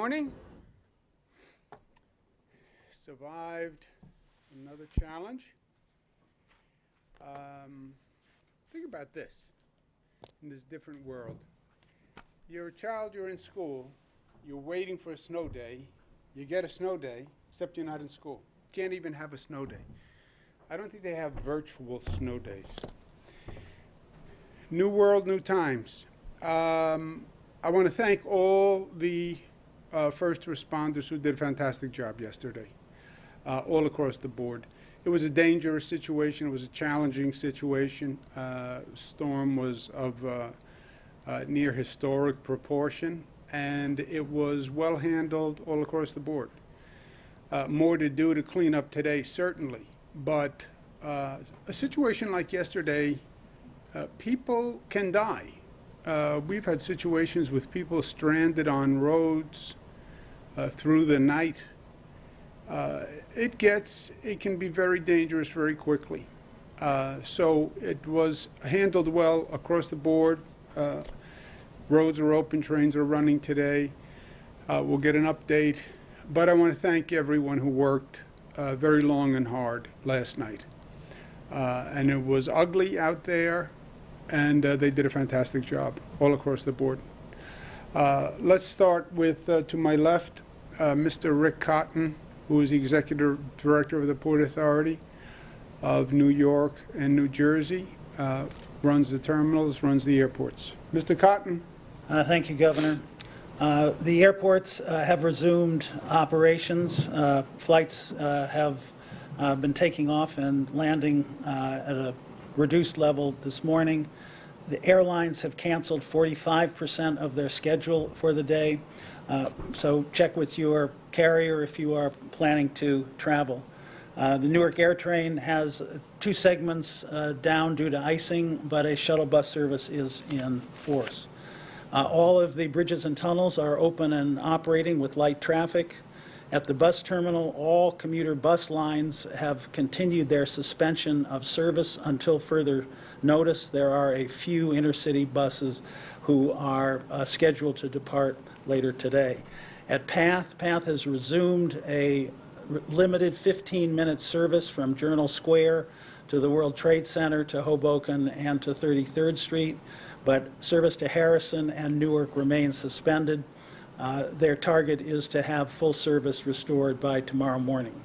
morning. Survived another challenge. Think about this, in this different world. You're a child, you're in school, you're waiting for a snow day, you get a snow day, except you're not in school. You can't even have a snow day. I don't think they have virtual snow days. New world, new times. I want to thank all the first responders who did a fantastic job yesterday, all across the board. It was a dangerous situation. It was a challenging situation. Storm was of near historic proportion, and it was well handled all across the board. More to do to clean up today, certainly, but a situation like yesterday, people can die. We've had situations with people stranded on roads through the night. It can be very dangerous very quickly. So it was handled well across the board. Roads are open, trains are running today. We'll get an update. But I want to thank everyone who worked very long and hard last night. And it was ugly out there, and they did a fantastic job all across the board. Let's start with, to my left, Mr. Rick Cotton, who is the Executive Director of the Port Authority of New York and New Jersey, runs the terminals, runs the airports. Mr. Cotton. Thank you, Governor. The airports have resumed operations. Flights have been taking off and landing at a reduced level this morning. The airlines have canceled 45% of their schedule for the day. So check with your carrier if you are planning to travel. The Newark Air Train has 2 segments down due to icing, but a shuttle bus service is in force. All of the bridges and tunnels are open and operating with light traffic. At the bus terminal, all commuter bus lines have continued their suspension of service until further notice. There are a few intercity buses who are scheduled to depart later today. At PATH has resumed a limited 15-minute service from Journal Square to the World Trade Center to Hoboken and to 33rd Street, but service to Harrison and Newark remains suspended. Their target is to have full service restored by tomorrow morning.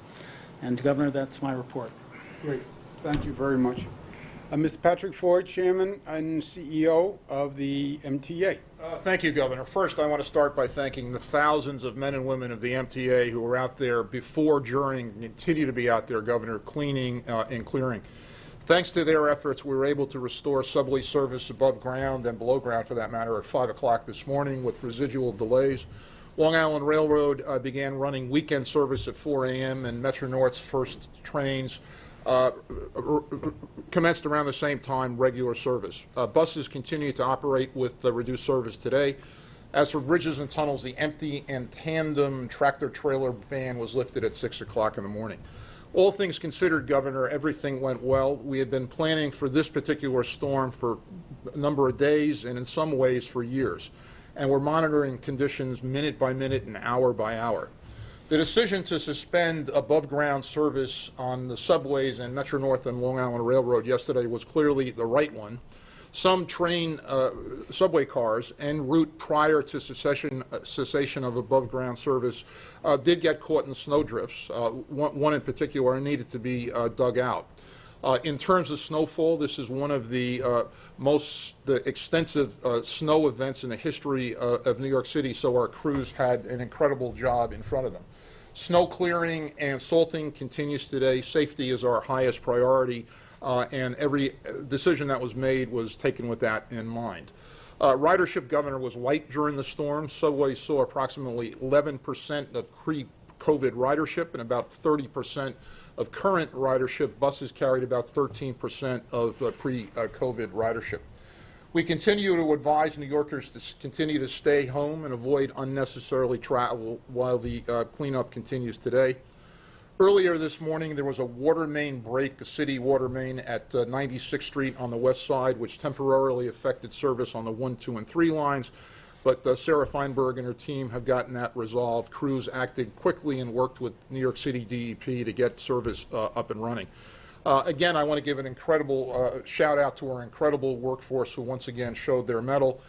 And Governor, that's my report. Great. Thank you very much. Mr. Patrick Ford, Chairman and CEO of the MTA. Thank you, Governor. First, I want to start by thanking the thousands of men and women of the MTA who were out there before, during, and continue to be out there, Governor, cleaning and clearing. Thanks to their efforts, we were able to restore subway service above ground and below ground, for that matter, at 5 o'clock this morning with residual delays. Long Island Railroad began running weekend service at 4 a.m. and Metro North's first trains commenced around the same time regular service. Buses continue to operate with reduced service today. As for bridges and tunnels, the empty and tandem tractor-trailer ban was lifted at 6 o'clock in the morning. All things considered, Governor, everything went well. We had been planning for this particular storm for a number of days and in some ways for years. And we're monitoring conditions minute by minute and hour by hour. The decision to suspend above-ground service on the subways and Metro North and Long Island Railroad yesterday was clearly the right one. Some subway cars en route prior to cessation of above-ground service did get caught in snowdrifts. One in particular needed to be dug out. In terms of snowfall, this is one of the most extensive snow events in the history of New York City, so our crews had an incredible job in front of them. Snow clearing and salting continues today. Safety is our highest priority, and every decision that was made was taken with that in mind. Ridership, Governor, was light during the storm. Subways saw approximately 11% of pre-COVID ridership and about 30% of current ridership. Buses carried about 13% of pre-COVID ridership. We continue to advise New Yorkers to continue to stay home and avoid unnecessarily travel while the cleanup continues today. Earlier this morning, there was a water main break, a city water main at 96th Street on the west side, which temporarily affected service on the 1, 2, and 3 lines. But Sarah Feinberg and her team have gotten that resolved. Crews acted quickly and worked with New York City DEP to get service up and running. Again, I want to give an incredible shout out to our incredible workforce who once again showed their mettle.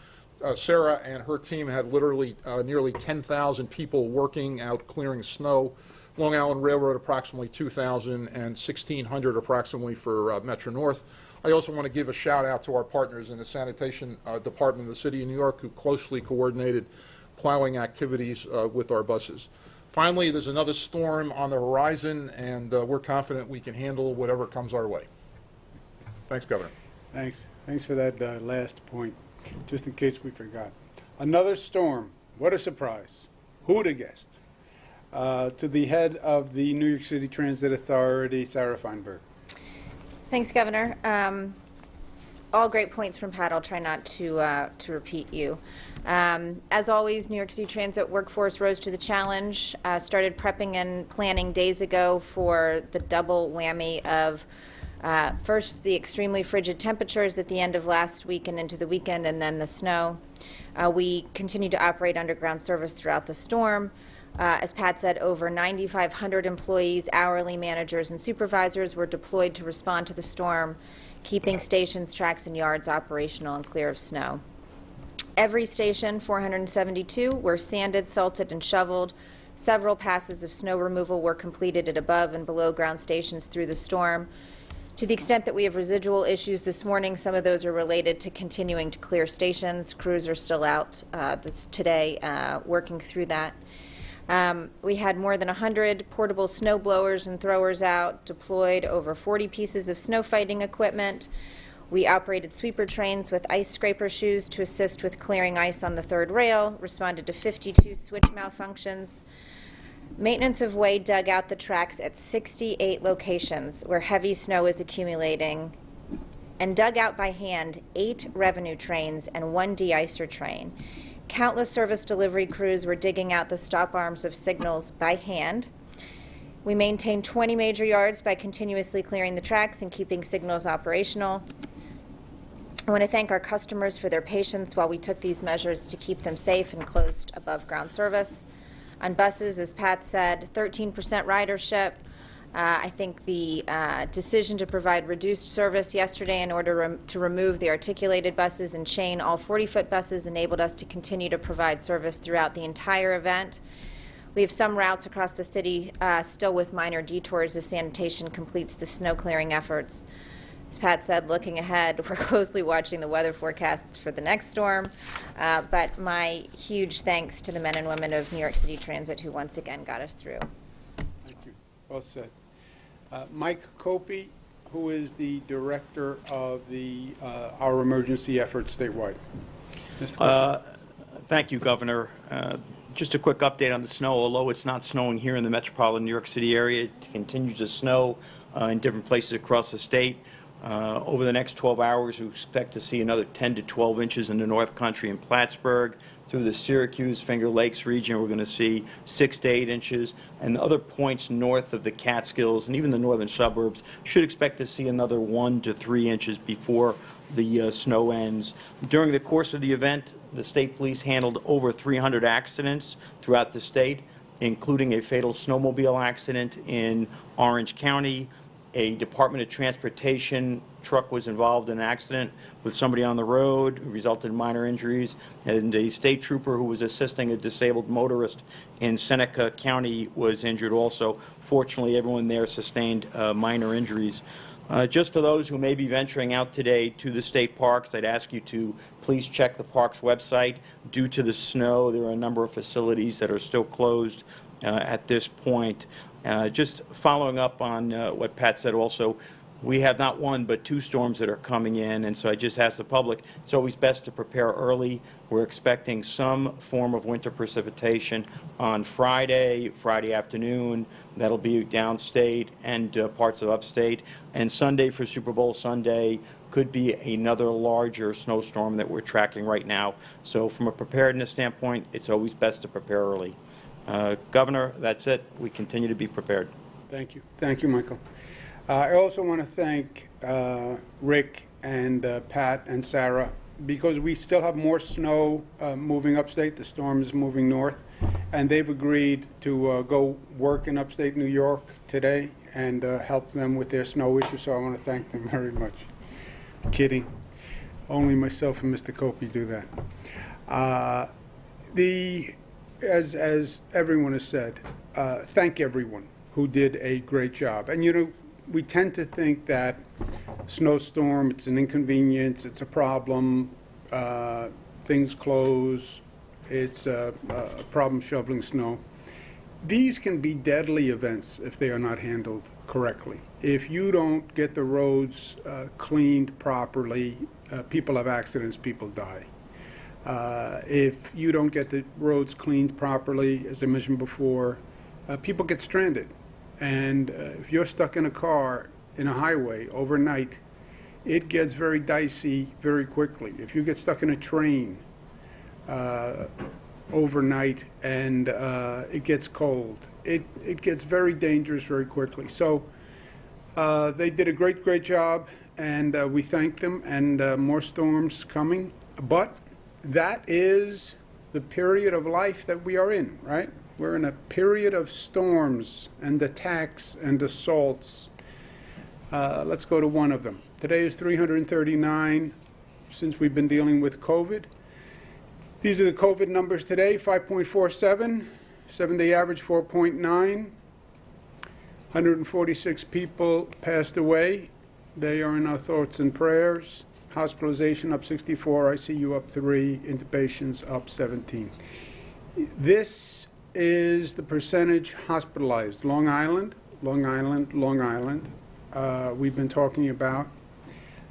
Sarah and her team had literally nearly 10,000 people working out clearing snow. Long Island Railroad approximately 2,000 and 1,600 approximately for Metro North. I also want to give a shout out to our partners in the sanitation department of the City of New York who closely coordinated plowing activities with our buses. Finally, there's another storm on the horizon, and we're confident we can handle whatever comes our way. Thanks, Governor. Thanks. Thanks for that last point, just in case we forgot. Another storm. What a surprise. Who would have guessed? To the head of the New York City Transit Authority, Sarah Feinberg. Thanks, Governor. All great points from Pat. I'll try not to repeat you. As always, New York City Transit workforce rose to the challenge, started prepping and planning days ago for the double whammy of first the extremely frigid temperatures at the end of last week and into the weekend, and then the snow. We continued to operate underground service throughout the storm. As Pat said, over 9,500 employees, hourly managers, and supervisors were deployed to respond to the storm, keeping stations, tracks, and yards operational and clear of snow. Every station, 472, were sanded, salted, and shoveled. Several passes of snow removal were completed at above and below ground stations through the storm. To the extent that we have residual issues this morning, some of those are related to continuing to clear stations. Crews are still out today working through that. We had more than 100 portable snow blowers and throwers out, deployed over 40 pieces of snow fighting equipment. We operated sweeper trains with ice scraper shoes to assist with clearing ice on the third rail, responded to 52 switch malfunctions. Maintenance of way dug out the tracks at 68 locations where heavy snow is accumulating, and dug out by hand 8 revenue trains and 1 de-icer train. Countless service delivery crews were digging out the stop arms of signals by hand. We maintained 20 major yards by continuously clearing the tracks and keeping signals operational. I want to thank our customers for their patience while we took these measures to keep them safe and closed above ground service. On buses, as Pat said, 13% ridership. I think the decision to provide reduced service yesterday in order to remove the articulated buses and chain all 40-foot buses enabled us to continue to provide service throughout the entire event. We have some routes across the city still with minor detours as sanitation completes the snow clearing efforts. As Pat said, looking ahead, we're closely watching the weather forecasts for the next storm, but my huge thanks to the men and women of New York City Transit who once again got us through. Thank you. Well said. Mike Copey, who is the director of our emergency efforts statewide. Mr. Copey. Thank you, Governor. Just a quick update on the snow. Although it's not snowing here in the metropolitan New York City area, it continues to snow in different places across the state. Over the next 12 hours, we expect to see another 10 to 12 inches in the North Country and Plattsburgh. Through the Syracuse, Finger Lakes region, we're going to see 6 to 8 inches. And the other points north of the Catskills and even the northern suburbs should expect to see another 1 to 3 inches before the snow ends. During the course of the event, the state police handled over 300 accidents throughout the state, including a fatal snowmobile accident in Orange County. A Department of Transportation truck was involved in an accident with somebody on the road, resulted in minor injuries, and a state trooper who was assisting a disabled motorist in Seneca County was injured also. Fortunately, everyone there sustained minor injuries. Just for those who may be venturing out today to the state parks, I'd ask you to please check the park's website. Due to the snow, there are a number of facilities that are still closed at this point. Just following up on what Pat said also, we have not one but 2 storms that are coming in, and so I just ask the public, it's always best to prepare early. We're expecting some form of winter precipitation on Friday afternoon. That'll be downstate and parts of upstate. And Sunday for Super Bowl Sunday could be another larger snowstorm that we're tracking right now. So from a preparedness standpoint, it's always best to prepare early. Governor, that's it. We continue to be prepared. Thank you. Thank you, Michael. I also want to thank Rick and Pat and Sarah because we still have more snow moving upstate. The storm is moving north, and they've agreed to go work in upstate New York today and help them with their snow issue, so I want to thank them very much. Kidding. Only myself and Mr. Copey do that. As everyone has said, thank everyone who did a great job. And you know, we tend to think that snowstorm, it's an inconvenience, it's a problem, things close, it's a problem shoveling snow. These can be deadly events if they are not handled correctly. If you don't get the roads cleaned properly, people have accidents, people die. If you don't get the roads cleaned properly, as I mentioned before, people get stranded. And if you're stuck in a car in a highway overnight, it gets very dicey very quickly. If you get stuck in a train overnight and it gets cold, it gets very dangerous very quickly. So they did a great job, and we thank them, and more storms coming. But that is the period of life that we are in, right? We're in a period of storms and attacks and assaults. Let's go to one of them. Today is 339 since we've been dealing with COVID. These are the COVID numbers today: 5.47, 7-day average 4.9, 146 people passed away. They are in our thoughts and prayers. Hospitalization up 64, ICU up 3, intubations up 17. This is the percentage hospitalized. Long Island, Long Island, Long Island, we've been talking about.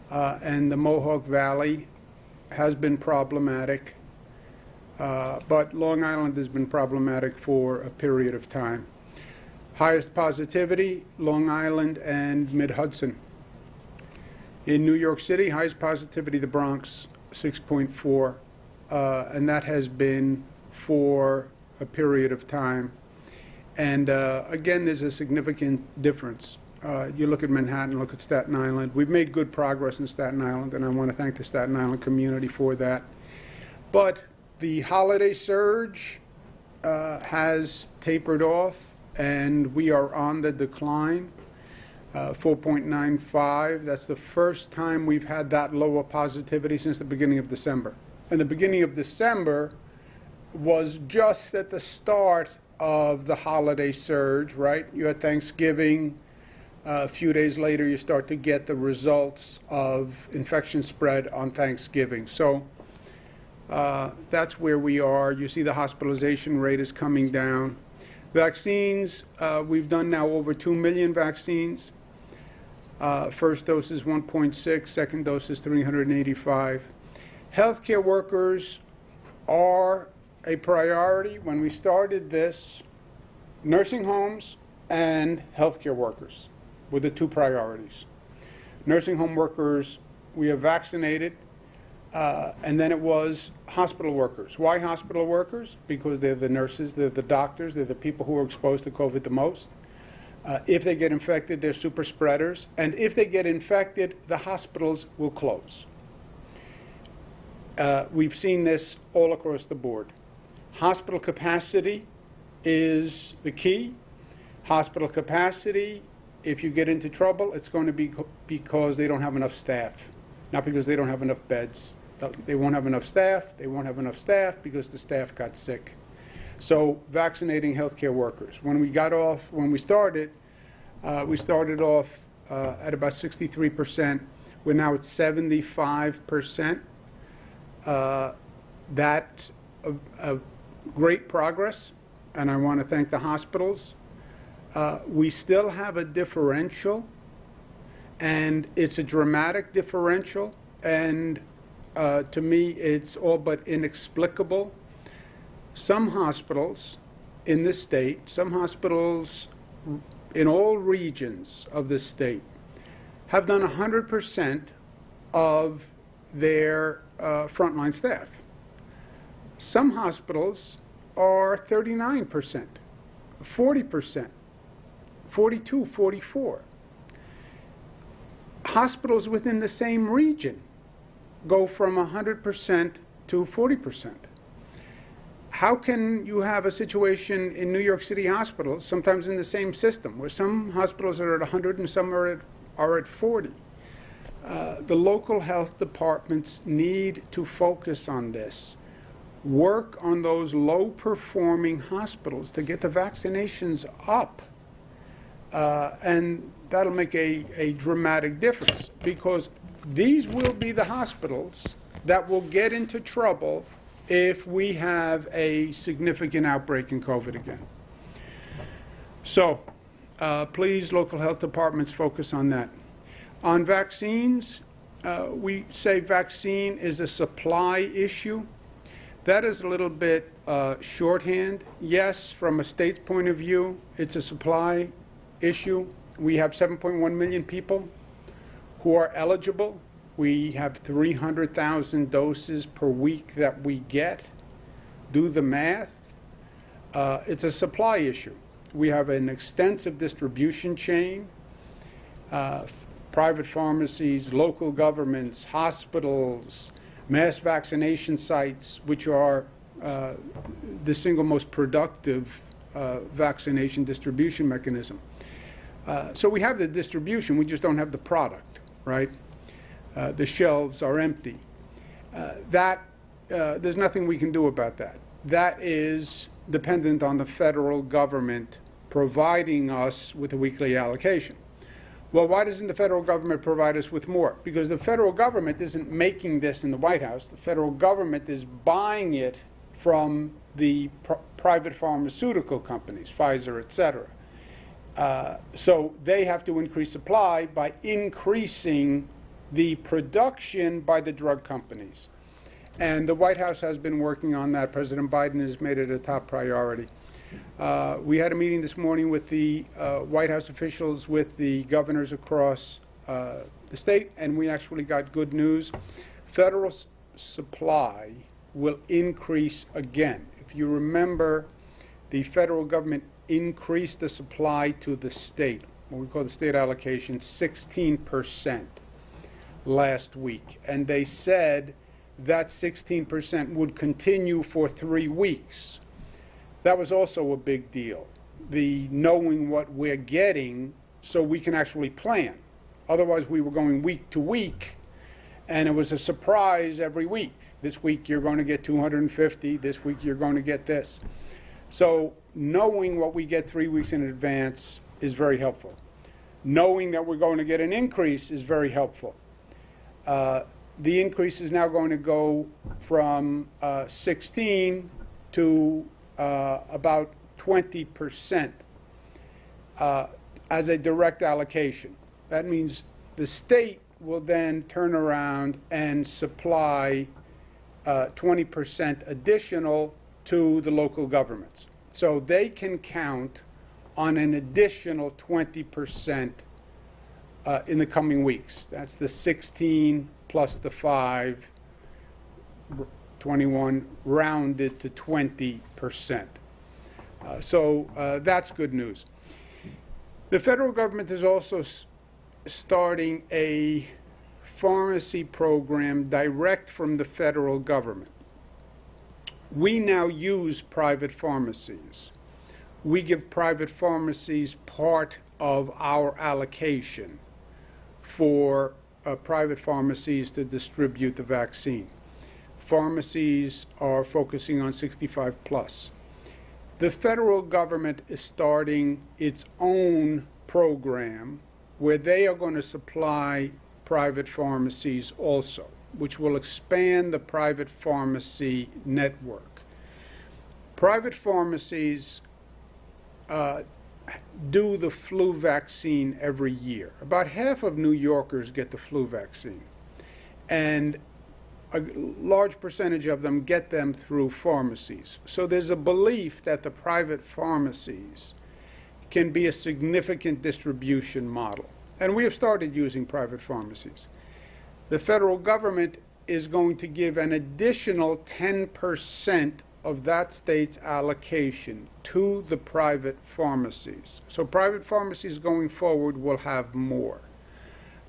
And the Mohawk Valley has been problematic, but Long Island has been problematic for a period of time. Highest positivity, Long Island and Mid-Hudson. In New York City, highest positivity, the Bronx, 6.4, and that has been for a period of time. And again, there's a significant difference. You look at Manhattan, look at Staten Island. We've made good progress in Staten Island, and I want to thank the Staten Island community for that. But the holiday surge has tapered off, and we are on the decline. 4.95. That's the first time we've had that low of positivity since the beginning of December. And the beginning of December was just at the start of the holiday surge, right? You had Thanksgiving. A few days later, you start to get the results of infection spread on Thanksgiving. So that's where we are. You see the hospitalization rate is coming down. Vaccines, we've done now over 2 million vaccines. First dose is 1.6, second dose is 385. Healthcare workers are a priority. When we started this, nursing homes and healthcare workers were the two priorities. Nursing home workers, we have vaccinated, and then it was hospital workers. Why hospital workers? Because they're the nurses, they're the doctors, they're the people who are exposed to COVID the most. If they get infected, they're super spreaders. And if they get infected, the hospitals will close. We've seen this all across the board. Hospital capacity is the key. Hospital capacity, if you get into trouble, it's going to be because they don't have enough staff, not because they don't have enough beds. They won't have enough staff. They won't have enough staff because the staff got sick. So vaccinating healthcare workers. When we started off at about 63%. We're now at 75%. That's a great progress, and I want to thank the hospitals. We still have a differential, and it's a dramatic differential, and to me, it's all but inexplicable. Some hospitals in this state, some hospitals in all regions of this state have done 100% of their frontline staff. Some hospitals are 39%, 40%, 42, 44. Hospitals within the same region go from 100% to 40%. How can you have a situation in New York City hospitals, sometimes in the same system, where some hospitals are at 100 and some are at 40? The local health departments need to focus on this. Work on those low-performing hospitals to get the vaccinations up. And that'll make a dramatic difference, because these will be the hospitals that will get into trouble if we have a significant outbreak in COVID again. So please, local health departments, focus on that. On vaccines, we say vaccine is a supply issue. That is a little bit shorthand. Yes, from a state's point of view, it's a supply issue. We have 7.1 million people who are eligible. We have 300,000 doses per week that we get. Do the math. It's a supply issue. We have an extensive distribution chain. Private pharmacies, local governments, hospitals, mass vaccination sites, which are the single most productive vaccination distribution mechanism. So we have the distribution, we just don't have the product, right? The shelves are empty. There's nothing we can do about that. That is dependent on the federal government providing us with a weekly allocation. Well, why doesn't the federal government provide us with more? Because the federal government isn't making this in the White House. The federal government is buying it from the private pharmaceutical companies, Pfizer, et cetera. So they have to increase supply by increasing the production by the drug companies. And the White House has been working on that. President Biden has made it a top priority. We had a meeting this morning with the White House officials, with the governors across the state, and we actually got good news. Federal supply will increase again. If you remember, the federal government increased the supply to the state, what we call the state allocation, 16% last week. And they said that 16% would continue for 3 weeks. That was also a big deal, the knowing what we're getting so we can actually plan. Otherwise, we were going week to week, and it was a surprise every week. This week you're going to get 250, this week you're going to get this. So knowing what we get 3 weeks in advance is very helpful. Knowing that we're going to get an increase is very helpful. The increase is now going to go from 16 to about 20% as a direct allocation. That means the state will then turn around and supply 20% additional to the local governments. So they can count on an additional 20% in the coming weeks. That's the 16 plus the 5, 21, rounded to 20%. So that's good news. The federal government is also starting a pharmacy program direct from the federal government. We now use private pharmacies. We give private pharmacies part of our allocation for private pharmacies to distribute the vaccine. Pharmacies are focusing on 65 plus. The federal government is starting its own program where they are going to supply private pharmacies also, which will expand the private pharmacy network. Private pharmacies do the flu vaccine every year. About half of New Yorkers get the flu vaccine, and a large percentage of them get them through pharmacies. So there's a belief that the private pharmacies can be a significant distribution model. And we have started using private pharmacies. The federal government is going to give an additional 10% of that state's allocation to the private pharmacies. So private pharmacies going forward will have more.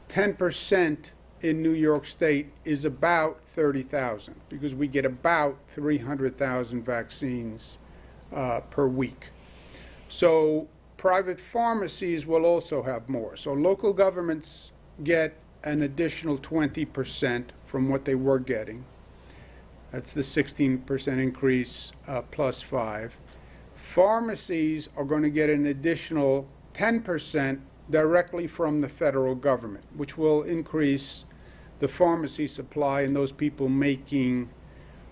10% in New York State is about 30,000 because we get about 300,000 vaccines per week. So private pharmacies will also have more. So local governments get an additional 20% from what they were getting. That's the 16% increase plus 5. Pharmacies are going to get an additional 10% directly from the federal government, which will increase the pharmacy supply and those people making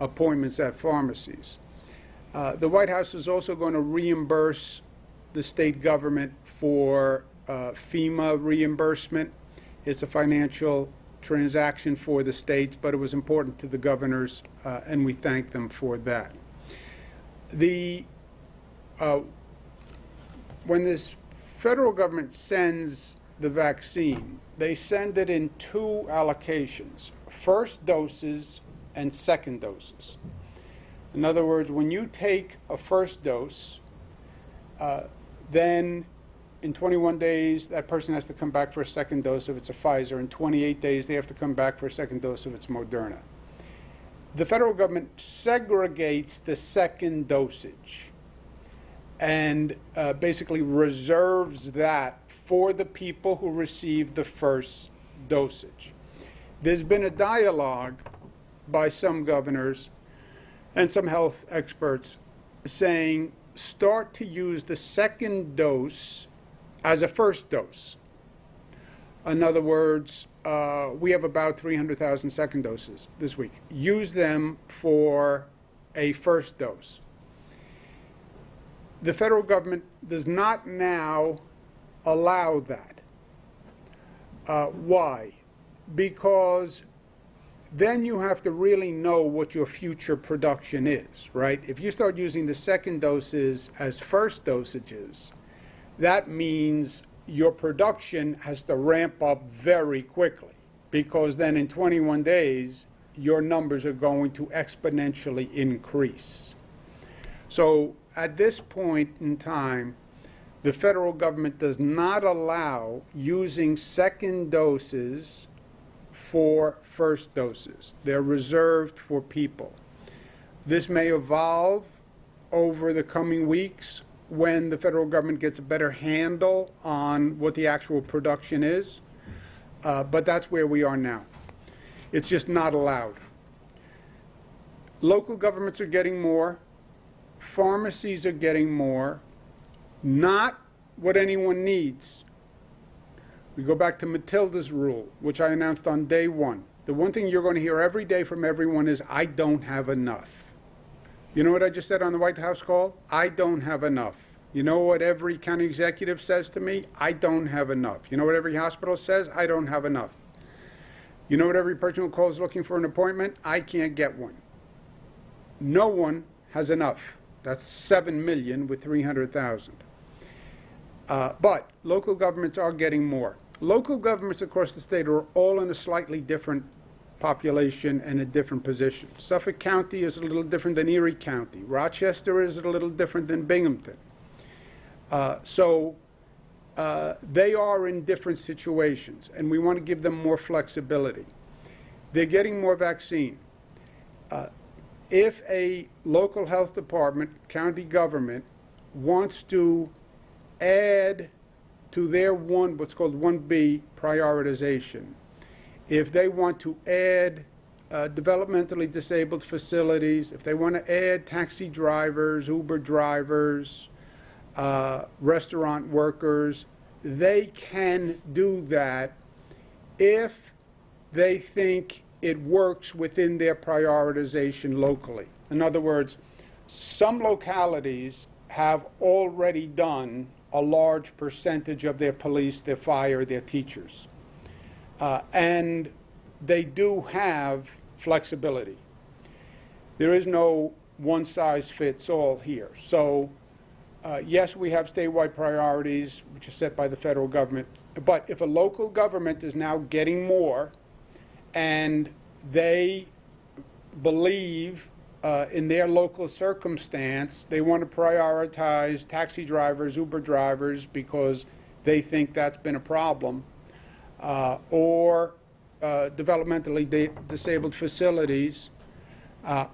appointments at pharmacies. The White House is also going to reimburse the state government for FEMA reimbursement. It's a financial transaction for the states, but it was important to the governors, and we thank them for that. When this federal government sends the vaccine, they send it in 2 allocations, first doses and second doses. In other words, when you take a first dose, then in 21 days, that person has to come back for a second dose if it's a Pfizer. In 28 days, they have to come back for a second dose if it's Moderna. The federal government segregates the second dosage and basically reserves that for the people who received the first dosage. There's been a dialogue by some governors and some health experts saying start to use the second dose as a first dose. In other words, we have about 300,000 second doses this week. Use them for a first dose. The federal government does not now allow that. Why? Because then you have to really know what your future production is, right? If you start using the second doses as first dosages, that means your production has to ramp up very quickly, because then in 21 days, your numbers are going to exponentially increase. So at this point in time, the federal government does not allow using second doses for first doses. They're reserved for people. This may evolve over the coming weeks when the federal government gets a better handle on what the actual production is, but that's where we are now. It's just not allowed. Local governments are getting more. Pharmacies are getting more. Not what anyone needs. We go back to Matilda's rule, which I announced on day 1. The one thing you're going to hear every day from everyone is, I don't have enough. You know what I just said on the White House call? I don't have enough. You know what every county executive says to me? I don't have enough. You know what every hospital says? I don't have enough. You know what every person who calls looking for an appointment? I can't get one. No one has enough. That's 7 million with 300,000. But local governments are getting more. Local governments across the state are all in a slightly different population and a different position. Suffolk County is a little different than Erie County. Rochester is a little different than Binghamton. So they are in different situations, and we want to give them more flexibility. They're getting more vaccine. If a local health department, county government, wants to add to their what's called 1B prioritization, if they want to add developmentally disabled facilities, if they want to add taxi drivers, Uber drivers, restaurant workers, they can do that if they think it works within their prioritization locally. In other words, some localities have already done a large percentage of their police, their fire, their teachers. And they do have flexibility. There is no one-size-fits-all here. So, yes, we have statewide priorities, which are set by the federal government. But if a local government is now getting more, and they believe in their local circumstance, they want to prioritize taxi drivers, Uber drivers, because they think that's been a problem, or developmentally disabled facilities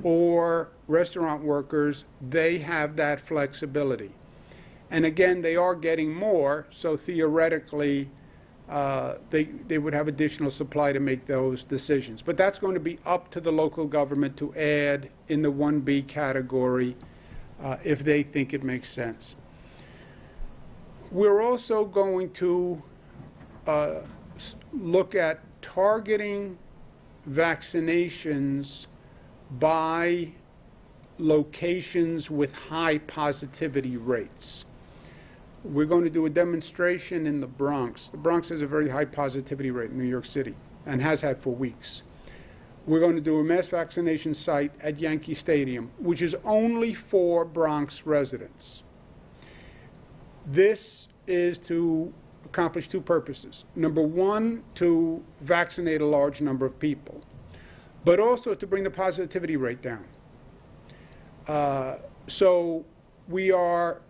or restaurant workers, they have that flexibility. And again, they are getting more, so theoretically, they would have additional supply to make those decisions. But that's going to be up to the local government to add in the 1B category if they think it makes sense. We're also going to look at targeting vaccinations by locations with high positivity rates. We're going to do a demonstration in the Bronx. The Bronx has a very high positivity rate in New York City and has had for weeks. We're going to do a mass vaccination site at Yankee Stadium, which is only for Bronx residents. This is to accomplish two purposes. Number one, to vaccinate a large number of people, but also to bring the positivity rate down. So we are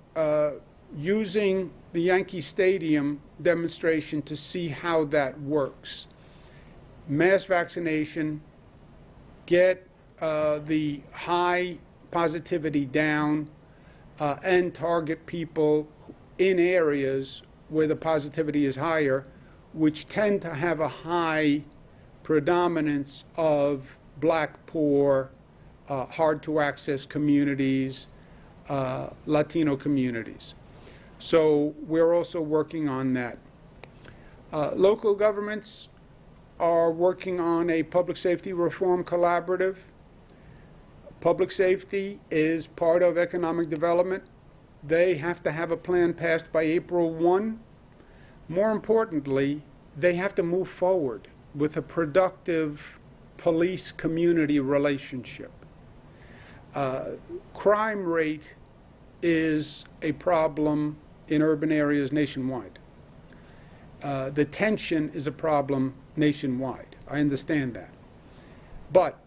using the Yankee Stadium demonstration to see how that works. Mass vaccination, get the high positivity down, and target people in areas where the positivity is higher, which tend to have a high predominance of black, poor, hard-to-access communities, Latino communities. So we're also working on that. Local governments are working on a public safety reform collaborative. Public safety is part of economic development. They have to have a plan passed by April 1. More importantly, they have to move forward with a productive police-community relationship. Crime rate is a problem in urban areas nationwide. The tension is a problem nationwide. I understand that. But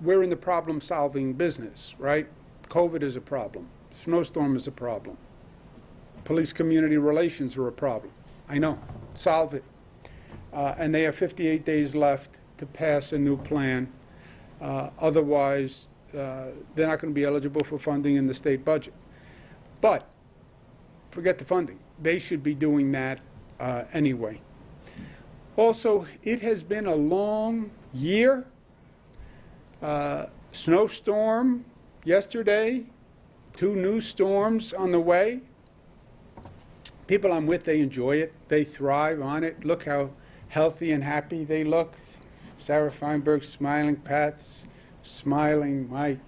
we're in the problem-solving business, right? COVID is a problem. Snowstorm is a problem. Police-community relations are a problem. I know. Solve it. And they have 58 days left to pass a new plan. Otherwise, they're not going to be eligible for funding in the state budget. But forget the funding. They should be doing that anyway. Also, it has been a long year. Snowstorm yesterday, 2 new storms on the way. People I'm with, they enjoy it. They thrive on it. Look how healthy and happy they look. Sarah Feinberg smiling, Pat's smiling, Mike.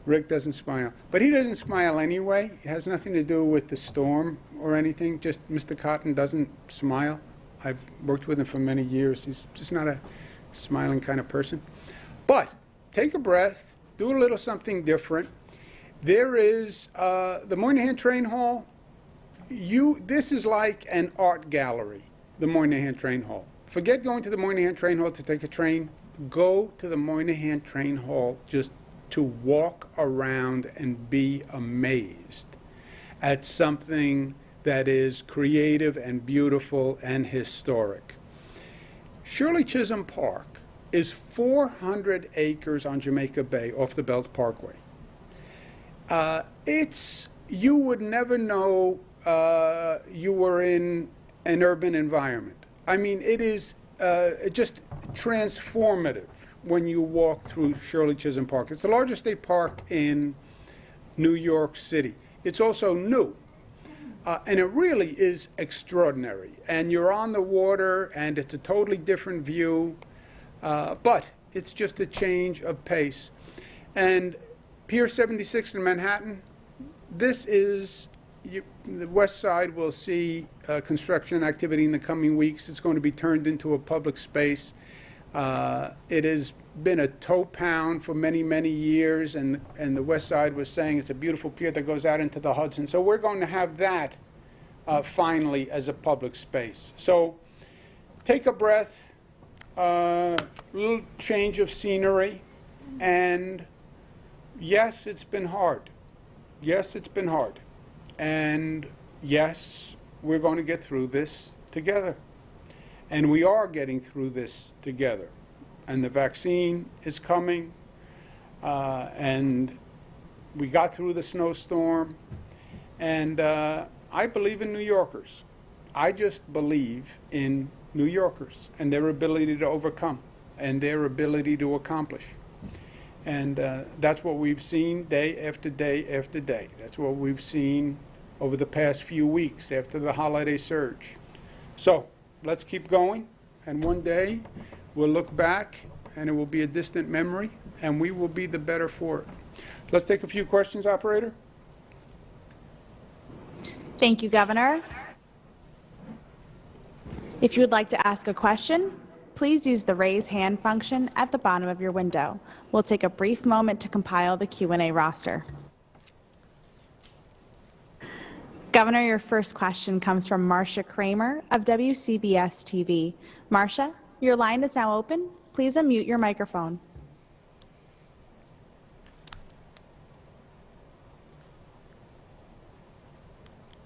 Rick doesn't smile. But he doesn't smile anyway. It has nothing to do with the storm or anything. Just Mr. Cotton doesn't smile. I've worked with him for many years. He's just not a smiling kind of person. But take a breath. Do a little something different. There is the Moynihan Train Hall. This is like an art gallery, the Moynihan Train Hall. Forget going to the Moynihan Train Hall to take a train. Go to the Moynihan Train Hall just to walk around and be amazed at something that is creative and beautiful and historic. Shirley Chisholm Park is 400 acres on Jamaica Bay off the Belt Parkway. You would never know you were in an urban environment. I mean, it is just transformative when you walk through Shirley Chisholm Park. It's the largest state park in New York City. It's also new, and it really is extraordinary. And you're on the water, and it's a totally different view, but it's just a change of pace. And Pier 76 in Manhattan, this is, the West Side will see construction activity in the coming weeks. It's going to be turned into a public space. It has been a toe pound for many, many years, and the West Side was saying it's a beautiful pier that goes out into the Hudson. So we're going to have that finally as a public space. So take a breath, little change of scenery, and yes, it's been hard. Yes, it's been hard. And yes, we're going to get through this together. And we are getting through this together. And the vaccine is coming, and we got through the snowstorm. And I believe in New Yorkers. I just believe in New Yorkers and their ability to overcome and their ability to accomplish. And that's what we've seen day after day after day. That's what we've seen over the past few weeks after the holiday surge. So let's keep going, and one day we'll look back and it will be a distant memory, and we will be the better for it. Let's take a few questions, operator. Thank you, Governor. If you would like to ask a question, please use the raise hand function at the bottom of your window. We'll take a brief moment to compile the Q&A roster. Governor, your first question comes from Marcia Kramer of WCBS TV. Marcia, your line is now open. Please unmute your microphone.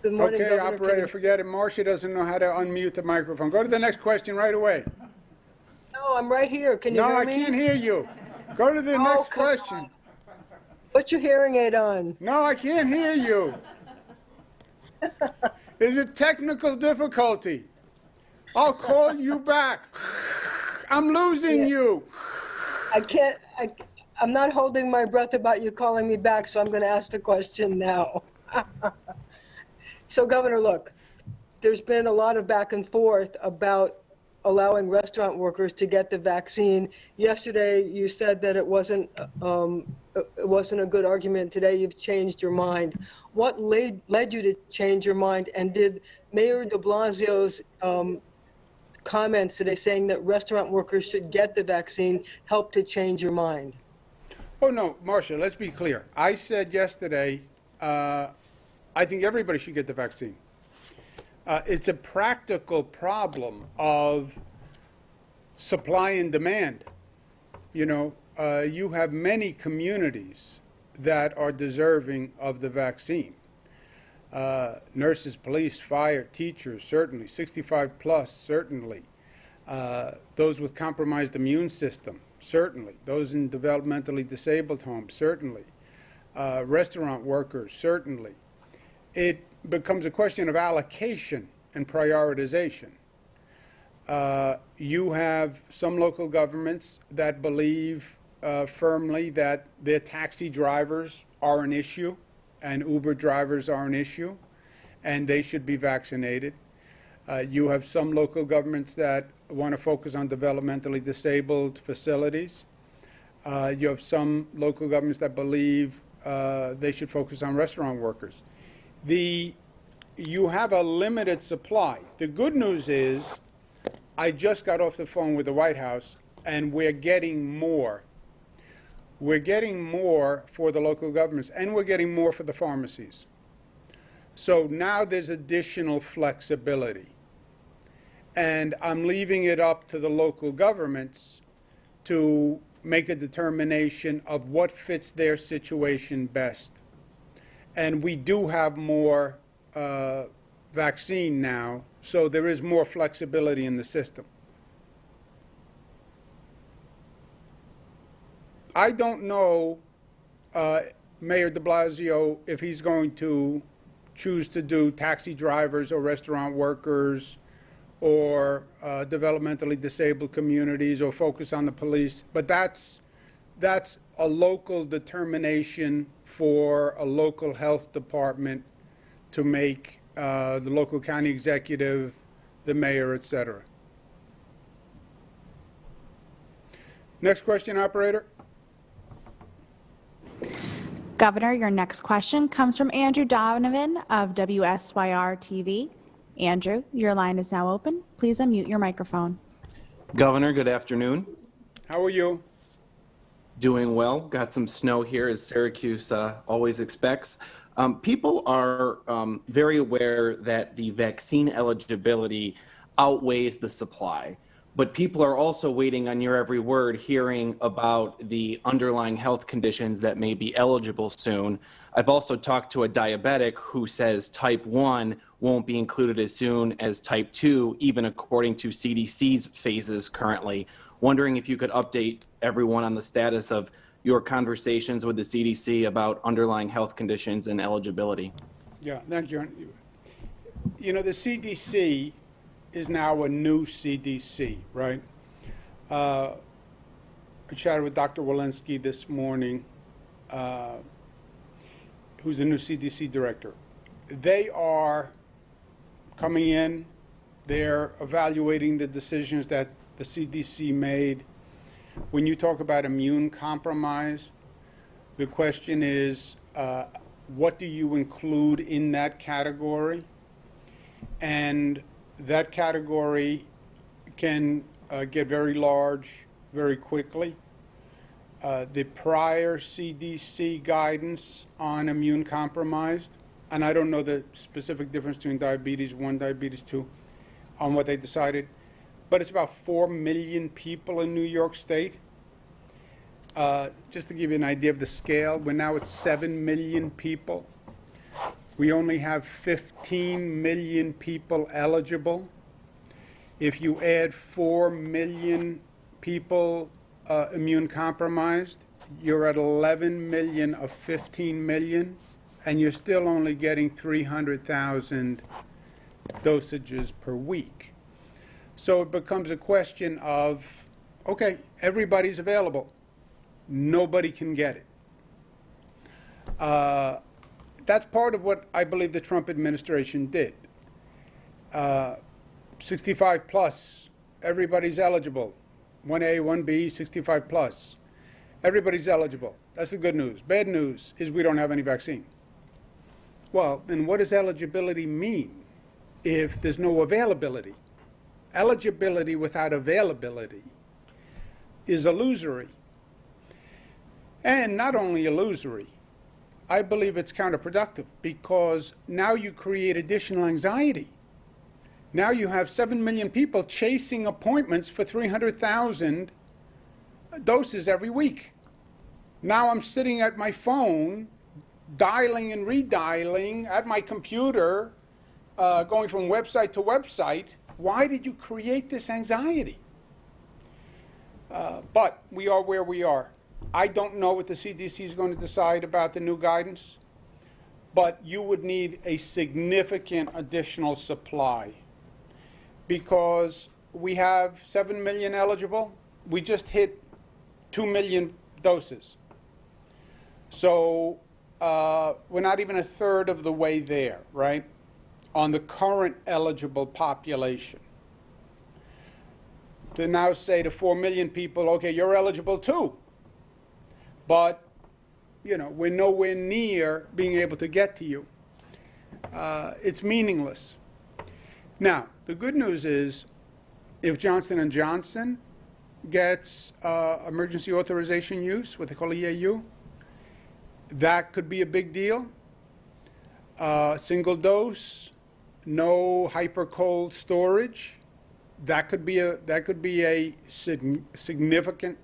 Good morning, Okay, Governor. operator, forget it. Marcia doesn't know how to unmute the microphone. Go to the next question right away. No, I'm right here. Can you No, hear I me? can't hear you. Go to the Oh, next come question. on. Put your hearing aid on. No, I can't hear you. There's a technical difficulty. I'll call you back. I'm losing you. I can't, I'm not holding my breath about you calling me back, so I'm going to ask the question now. So, Governor, look, there's been a lot of back and forth about allowing restaurant workers to get the vaccine. Yesterday, you said that it wasn't a good argument. Today, you've changed your mind. What led you to change your mind? And did Mayor de Blasio's comments today saying that restaurant workers should get the vaccine help to change your mind? Oh, no, Marcia, let's be clear. I said yesterday, I think everybody should get the vaccine. It's a practical problem of supply and demand. You know, you have many communities that are deserving of the vaccine. Nurses, police, fire, teachers, certainly. 65 plus, certainly. Those with compromised immune system, certainly. Those in developmentally disabled homes, certainly. Restaurant workers, certainly. It becomes a question of allocation and prioritization. You have some local governments that believe firmly that their taxi drivers are an issue and Uber drivers are an issue, and they should be vaccinated. You have some local governments that want to focus on developmentally disabled facilities. You have some local governments that believe they should focus on restaurant workers. You have a limited supply. The good news is I just got off the phone with the White House, and we're getting more. We're getting more for the local governments, and we're getting more for the pharmacies. So now there's additional flexibility. And I'm leaving it up to the local governments to make a determination of what fits their situation best. And we do have more vaccine now, so there is more flexibility in the system. I don't know Mayor de Blasio if he's going to choose to do taxi drivers or restaurant workers or developmentally disabled communities or focus on the police, but that's a local determination for a local health department to make, the local county executive, the mayor, etc. Next question, operator. Governor, your next question comes from Andrew Donovan of WSYR TV. Andrew, your line is now open. Please unmute your microphone. Governor, good afternoon. How are you? Doing well. Got some snow here, as Syracuse always expects. People are very aware that the vaccine eligibility outweighs the supply, but people are also waiting on your every word, hearing about the underlying health conditions that may be eligible soon. I've also talked to a diabetic who says type 1 won't be included as soon as type 2, even according to CDC's phases currently. Wondering if you could update everyone on the status of your conversations with the CDC about underlying health conditions and eligibility. Yeah, thank you. You know, the CDC is now a new CDC, right? I chatted with Dr. Walensky this morning, who's the new CDC director. They are coming in, they're evaluating the decisions that the CDC made. When you talk about immune compromised, the question is, what do you include in that category? And that category can get very large very quickly. The prior CDC guidance on immune compromised, and I don't know the specific difference between diabetes 1, diabetes 2, on what they decided, but it's about 4 million people in New York State. Just to give you an idea of the scale, we're now at 7 million people. We only have 15 million people eligible. If you add 4 million people immune compromised, you're at 11 million of 15 million, and you're still only getting 300,000 dosages per week. So it becomes a question of, okay, everybody's available. Nobody can get it. That's part of what I believe the Trump administration did. 65 plus, everybody's eligible. 1A, 1B, 65 plus. Everybody's eligible. That's the good news. Bad news is we don't have any vaccine. Well, then what does eligibility mean if there's no availability? Eligibility without availability is illusory. And not only illusory, I believe it's counterproductive, because now you create additional anxiety. Now you have 7 million people chasing appointments for 300,000 doses every week. Now I'm sitting at my phone, dialing and redialing at my computer, going from website to website. Why did you create this anxiety? But we are where we are. I don't know what the CDC is going to decide about the new guidance, but you would need a significant additional supply, because we have 7 million eligible. We just hit 2 million doses. So we're not even a third of the way there, right, on the current eligible population. To now say to 4 million people, okay, you're eligible too. But, you know, we're nowhere near being able to get to you. It's meaningless. Now, the good news is, if Johnson & Johnson gets emergency authorization use, what they call EAU, that could be a big deal. Single dose, no hyper cold storage. That could be a significant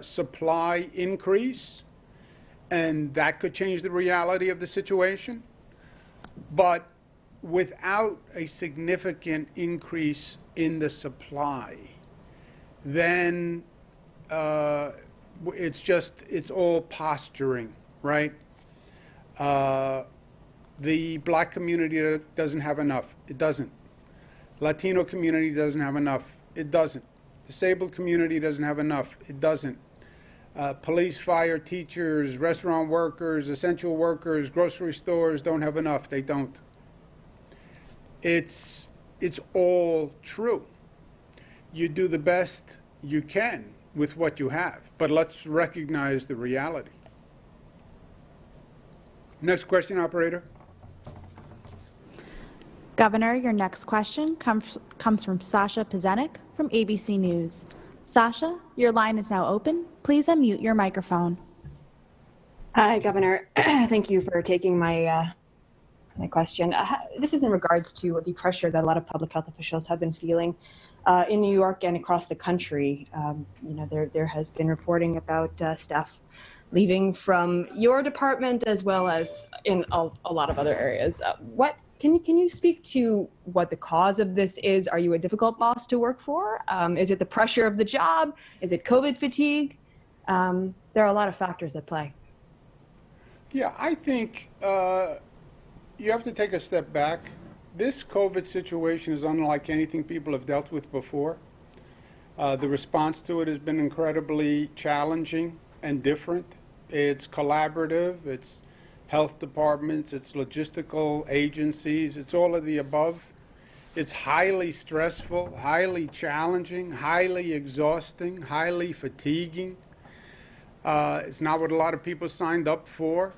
supply increase, and that could change the reality of the situation. But without a significant increase in the supply, then it's all posturing, right? The black community doesn't have enough. It doesn't. Latino community doesn't have enough. It doesn't. Disabled community doesn't have enough. It doesn't. Police, fire, teachers, restaurant workers, essential workers, grocery stores don't have enough. They don't. It's all true. You do the best you can with what you have, but let's recognize the reality. Next question, operator. Governor, your next question comes from Sasha Pezenik from ABC News. Sasha, your line is now open. Please unmute your microphone. Hi, Governor. Thank you for taking my question. This is in regards to the pressure that a lot of public health officials have been feeling in New York and across the country. There has been reporting about staff leaving from your department as well as in a lot of other areas. What Can you speak to what the cause of this is? Are you a difficult boss to work for? Is it the pressure of the job? Is it COVID fatigue? There are a lot of factors at play. Yeah, I think you have to take a step back. This COVID situation is unlike anything people have dealt with before. The response to it has been incredibly challenging and different. It's collaborative, it's health departments, it's logistical agencies, it's all of the above. It's highly stressful, highly challenging, highly exhausting, highly fatiguing. It's not what a lot of people signed up for.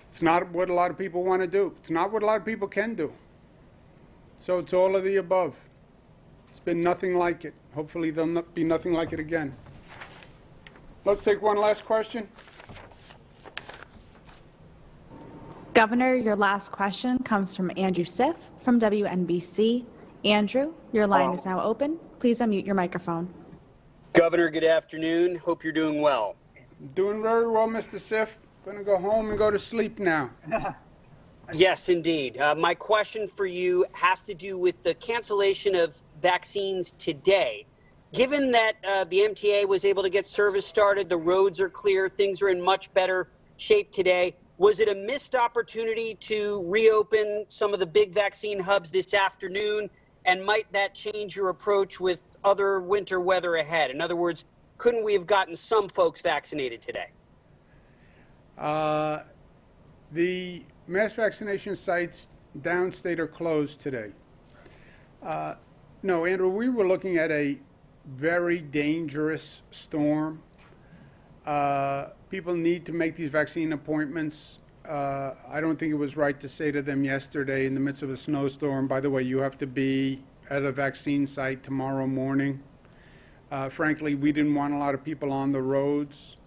It's not what a lot of people want to do. It's not what a lot of people can do. So it's all of the above. It's been nothing like it. Hopefully there'll not be nothing like it again. Let's take one last question. Governor, your last question comes from Andrew Sif from WNBC. Andrew, your line is now open. Please unmute your microphone. Governor, good afternoon. Hope you're doing well. Doing very well, Mr. Sif. Going to go home and go to sleep now. Yes, indeed. My question for you has to do with the cancellation of vaccines today. Given that the MTA was able to get service started, the roads are clear, things are in much better shape today, was it a missed opportunity to reopen some of the big vaccine hubs this afternoon? And might that change your approach with other winter weather ahead? In other words, couldn't we have gotten some folks vaccinated today? The mass vaccination sites downstate are closed today. No, Andrew, we were looking at a very dangerous storm. People need to make these vaccine appointments. I don't think it was right to say to them yesterday in the midst of a snowstorm, by the way, you have to be at a vaccine site tomorrow morning. Frankly, we didn't want a lot of people on the roads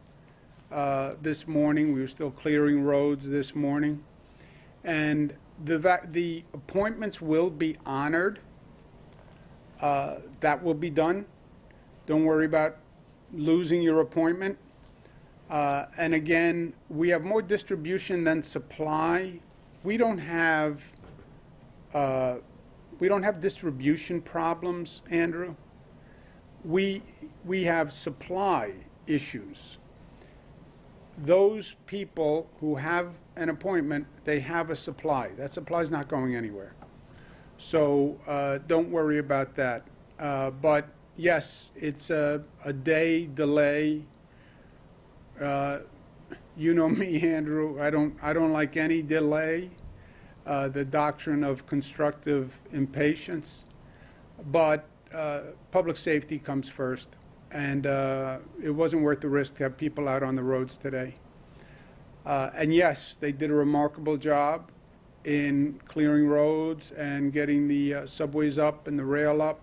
this morning. We were still clearing roads this morning. And the appointments will be honored. That will be done. Don't worry about losing your appointment. And again, we have more distribution than supply. We don't have distribution problems, Andrew. We have supply issues. Those people who have an appointment, they have a supply. That supply is not going anywhere. So don't worry about that. But yes, it's a day delay. You know me, Andrew. I don't like any delay. The doctrine of constructive impatience. But public safety comes first. And it wasn't worth the risk to have people out on the roads today. And yes, they did a remarkable job in clearing roads and getting the subways up and the rail up.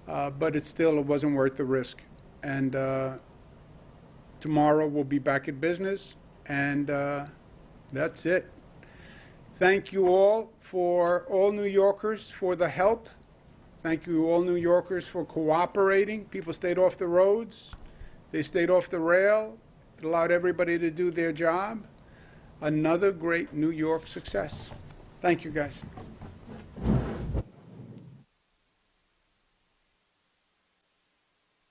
But it wasn't worth the risk. And tomorrow we'll be back at business. And that's it. Thank you all New Yorkers, for the help. Thank you, all New Yorkers, for cooperating. People stayed off the roads. They stayed off the rail. It allowed everybody to do their job. Another great New York success. Thank you, guys.